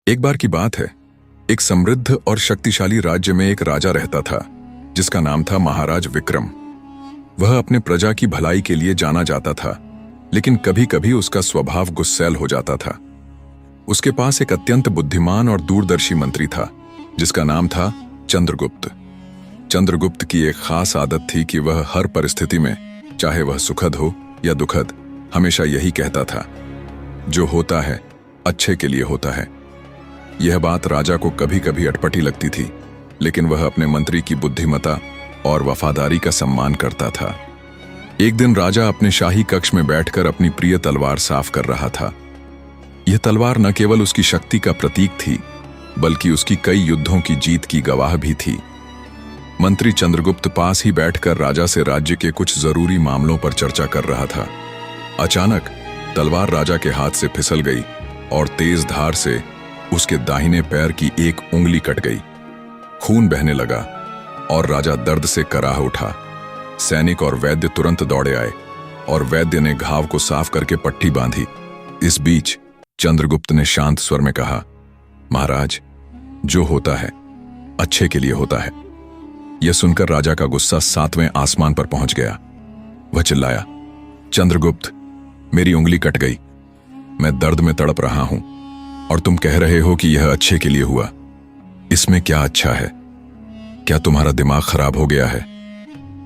एक बार की बात है, एक समृद्ध और शक्तिशाली राज्य में एक राजा रहता था जिसका नाम था महाराज विक्रम। वह अपने प्रजा की भलाई के लिए जाना जाता था, लेकिन कभी कभी उसका स्वभाव गुस्सैल हो जाता था। उसके पास एक अत्यंत बुद्धिमान और दूरदर्शी मंत्री था जिसका नाम था चंद्रगुप्त। चंद्रगुप्त की एक खास आदत थी कि वह हर परिस्थिति में, चाहे वह सुखद हो या दुखद, हमेशा यही कहता था, जो होता है अच्छे के लिए होता है। यह बात राजा को कभी कभी अटपटी लगती थी, लेकिन वह अपने मंत्री की बुद्धिमत्ता और वफादारी का सम्मान करता था। एक दिन राजा अपने शाही कक्ष में बैठकर अपनी प्रिय तलवार साफ कर रहा था। यह तलवार न केवल उसकी शक्ति का प्रतीक थी, बल्कि उसकी कई युद्धों की जीत की गवाह भी थी। मंत्री चंद्रगुप्त पास ही बैठकर राजा से राज्य के कुछ जरूरी मामलों पर चर्चा कर रहा था। अचानक तलवार राजा के हाथ से फिसल गई और तेज धार से उसके दाहिने पैर की एक उंगली कट गई। खून बहने लगा और राजा दर्द से कराह उठा। सैनिक और वैद्य तुरंत दौड़े आए और वैद्य ने घाव को साफ करके पट्टी बांधी। इस बीच चंद्रगुप्त ने शांत स्वर में कहा, महाराज, जो होता है अच्छे के लिए होता है। यह सुनकर राजा का गुस्सा 7वें आसमान पर पहुंच गया। वह चिल्लाया, चंद्रगुप्त, मेरी उंगली कट गई, मैं दर्द में तड़प रहा हूं और तुम कह रहे हो कि यह अच्छे के लिए हुआ। इसमें क्या अच्छा है? क्या तुम्हारा दिमाग खराब हो गया है?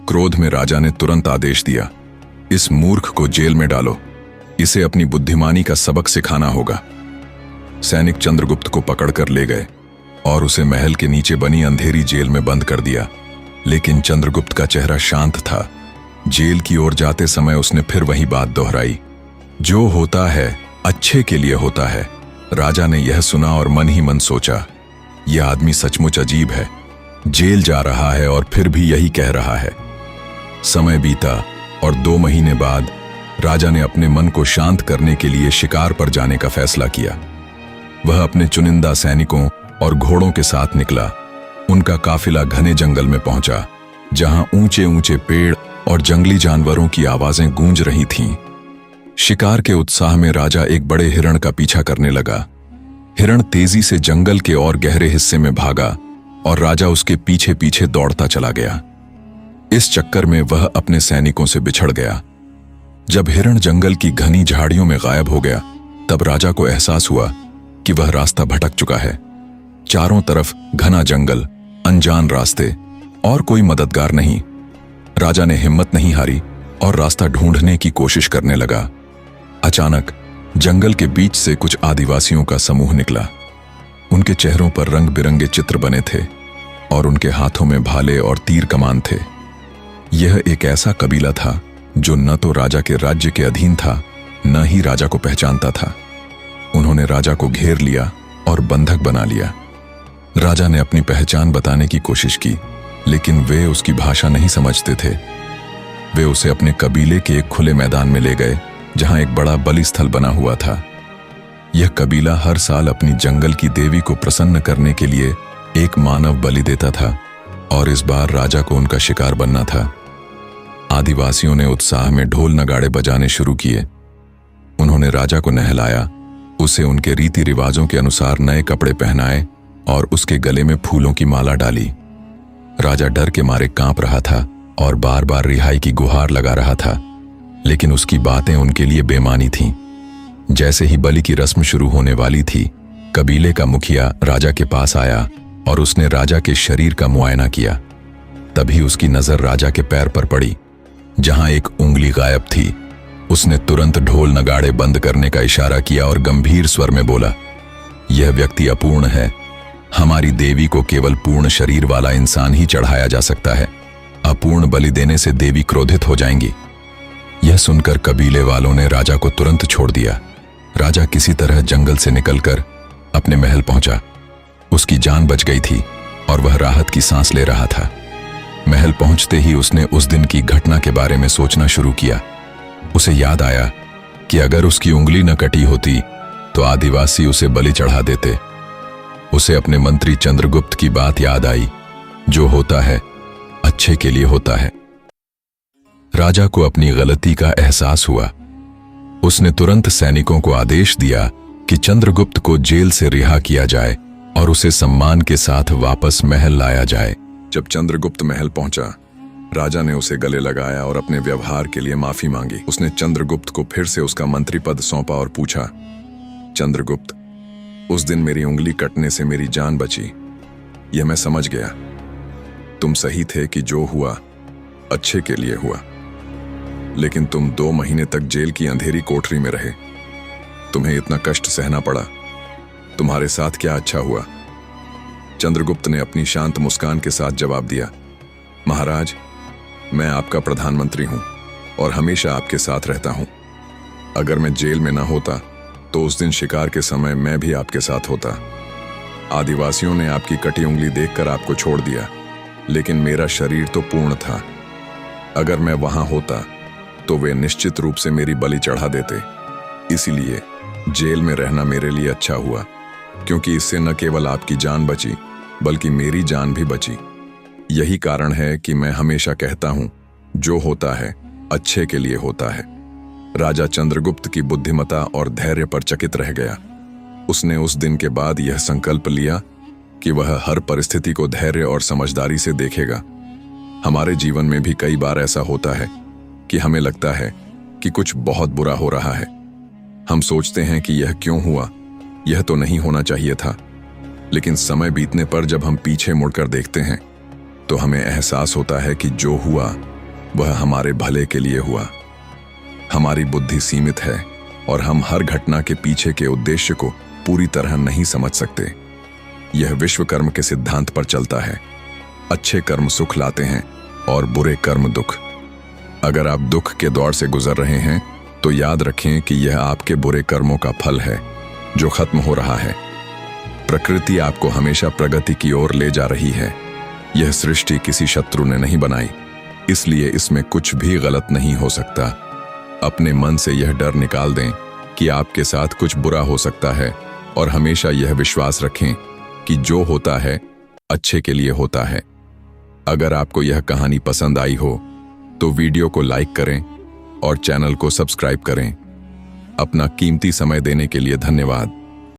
क्रोध में राजा ने तुरंत आदेश दिया, इस मूर्ख को जेल में डालो, इसे अपनी बुद्धिमानी का सबक सिखाना होगा। सैनिक चंद्रगुप्त को पकड़कर ले गए और उसे महल के नीचे बनी अंधेरी जेल में बंद कर दिया। लेकिन चंद्रगुप्त का चेहरा शांत था। जेल की ओर जाते समय उसने फिर वही बात दोहराई, जो होता है अच्छे के लिए होता है। राजा ने यह सुना और मन ही मन सोचा, यह आदमी सचमुच अजीब है। जेल जा रहा है और फिर भी यही कह रहा है। समय बीता और 2 महीने बाद राजा ने अपने मन को शांत करने के लिए शिकार पर जाने का फैसला किया। वह अपने चुनिंदा सैनिकों और घोड़ों के साथ निकला। उनका काफिला घने जंगल में पहुंचा, जहां ऊंचे ऊंचे पेड़ और जंगली जानवरों की आवाजें गूंज रही थीं। शिकार के उत्साह में राजा एक बड़े हिरण का पीछा करने लगा। हिरण तेजी से जंगल के और गहरे हिस्से में भागा और राजा उसके पीछे पीछे दौड़ता चला गया। इस चक्कर में वह अपने सैनिकों से बिछड़ गया। जब हिरण जंगल की घनी झाड़ियों में गायब हो गया, तब राजा को एहसास हुआ कि वह रास्ता भटक चुका है। चारों तरफ घना जंगल, अनजान रास्ते और कोई मददगार नहीं। राजा ने हिम्मत नहीं हारी और रास्ता ढूंढने की कोशिश करने लगा। अचानक जंगल के बीच से कुछ आदिवासियों का समूह निकला। उनके चेहरों पर रंग बिरंगे चित्र बने थे और उनके हाथों में भाले और तीर कमान थे। यह एक ऐसा कबीला था जो न तो राजा के राज्य के अधीन था, न ही राजा को पहचानता था। उन्होंने राजा को घेर लिया और बंधक बना लिया। राजा ने अपनी पहचान बताने की कोशिश की, लेकिन वे उसकी भाषा नहीं समझते थे। वे उसे अपने कबीले के एक खुले मैदान में ले गए, जहां एक बड़ा बलि स्थल बना हुआ था। यह कबीला हर साल अपनी जंगल की देवी को प्रसन्न करने के लिए एक मानव बलि देता था और इस बार राजा को उनका शिकार बनना था। आदिवासियों ने उत्साह में ढोल नगाड़े बजाने शुरू किए। उन्होंने राजा को नहलाया, उसे उनके रीति रिवाजों के अनुसार नए कपड़े पहनाए और उसके गले में फूलों की माला डाली। राजा डर के मारे कांप रहा था और बार बार रिहाई की गुहार लगा रहा था, लेकिन उसकी बातें उनके लिए बेमानी थीं। जैसे ही बलि की रस्म शुरू होने वाली थी, कबीले का मुखिया राजा के पास आया और उसने राजा के शरीर का मुआयना किया। तभी उसकी नजर राजा के पैर पर पड़ी, जहां एक उंगली गायब थी। उसने तुरंत ढोल नगाड़े बंद करने का इशारा किया और गंभीर स्वर में बोला, यह व्यक्ति अपूर्ण है। हमारी देवी को केवल पूर्ण शरीर वाला इंसान ही चढ़ाया जा सकता है। अपूर्ण बलि देने से देवी क्रोधित हो जाएंगी। यह सुनकर कबीले वालों ने राजा को तुरंत छोड़ दिया। राजा किसी तरह जंगल से निकलकर अपने महल पहुंचा। उसकी जान बच गई थी और वह राहत की सांस ले रहा था। महल पहुंचते ही उसने उस दिन की घटना के बारे में सोचना शुरू किया। उसे याद आया कि अगर उसकी उंगली न कटी होती तो आदिवासी उसे बलि चढ़ा देते। उसे अपने मंत्री चंद्रगुप्त की बात याद आई, जो होता है अच्छे के लिए होता है। राजा को अपनी गलती का एहसास हुआ। उसने तुरंत सैनिकों को आदेश दिया कि चंद्रगुप्त को जेल से रिहा किया जाए और उसे सम्मान के साथ वापस महल लाया जाए। जब चंद्रगुप्त महल पहुंचा, राजा ने उसे गले लगाया और अपने व्यवहार के लिए माफी मांगी। उसने चंद्रगुप्त को फिर से उसका मंत्री पद सौंपा और पूछा, चंद्रगुप्त, उस दिन मेरी उंगली कटने से मेरी जान बची, यह मैं समझ गया। तुम सही थे कि जो हुआ अच्छे के लिए हुआ, लेकिन तुम 2 महीने तक जेल की अंधेरी कोठरी में रहे। तुम्हें इतना कष्ट सहना पड़ा, तुम्हारे साथ क्या अच्छा हुआ? चंद्रगुप्त ने अपनी शांत मुस्कान के साथ जवाब दिया, महाराज, मैं आपका प्रधानमंत्री हूं और हमेशा आपके साथ रहता हूं। अगर मैं जेल में ना होता तो उस दिन शिकार के समय मैं भी आपके साथ होता। आदिवासियों ने आपकी कटी उंगली देखकर आपको छोड़ दिया, लेकिन मेरा शरीर तो पूर्ण था। अगर मैं वहां होता तो वे निश्चित रूप से मेरी बलि चढ़ा देते। इसीलिए जेल में रहना मेरे लिए अच्छा हुआ, क्योंकि इससे न केवल आपकी जान बची बल्कि मेरी जान भी बची। यही कारण है कि मैं हमेशा कहता हूं, जो होता है अच्छे के लिए होता है। राजा चंद्रगुप्त की बुद्धिमता और धैर्य पर चकित रह गया। उसने उस दिन के बाद यह संकल्प लिया कि वह हर परिस्थिति को धैर्य और समझदारी से देखेगा। हमारे जीवन में भी कई बार ऐसा होता है कि हमें लगता है कि कुछ बहुत बुरा हो रहा है। हम सोचते हैं कि यह क्यों हुआ, यह तो नहीं होना चाहिए था। लेकिन समय बीतने पर जब हम पीछे मुड़कर देखते हैं तो हमें एहसास होता है कि जो हुआ वह हमारे भले के लिए हुआ। हमारी बुद्धि सीमित है और हम हर घटना के पीछे के उद्देश्य को पूरी तरह नहीं समझ सकते। यह विश्वकर्म के सिद्धांत पर चलता है, अच्छे कर्म सुख लाते हैं और बुरे कर्म दुख। अगर आप दुख के दौर से गुजर रहे हैं तो याद रखें कि यह आपके बुरे कर्मों का फल है जो खत्म हो रहा है। प्रकृति आपको हमेशा प्रगति की ओर ले जा रही है। यह सृष्टि किसी शत्रु ने नहीं बनाई, इसलिए इसमें कुछ भी गलत नहीं हो सकता। अपने मन से यह डर निकाल दें कि आपके साथ कुछ बुरा हो सकता है और हमेशा यह विश्वास रखें कि जो होता है अच्छे के लिए होता है। अगर आपको यह कहानी पसंद आई हो तो वीडियो को लाइक करें और चैनल को सब्सक्राइब करें। अपना कीमती समय देने के लिए धन्यवाद।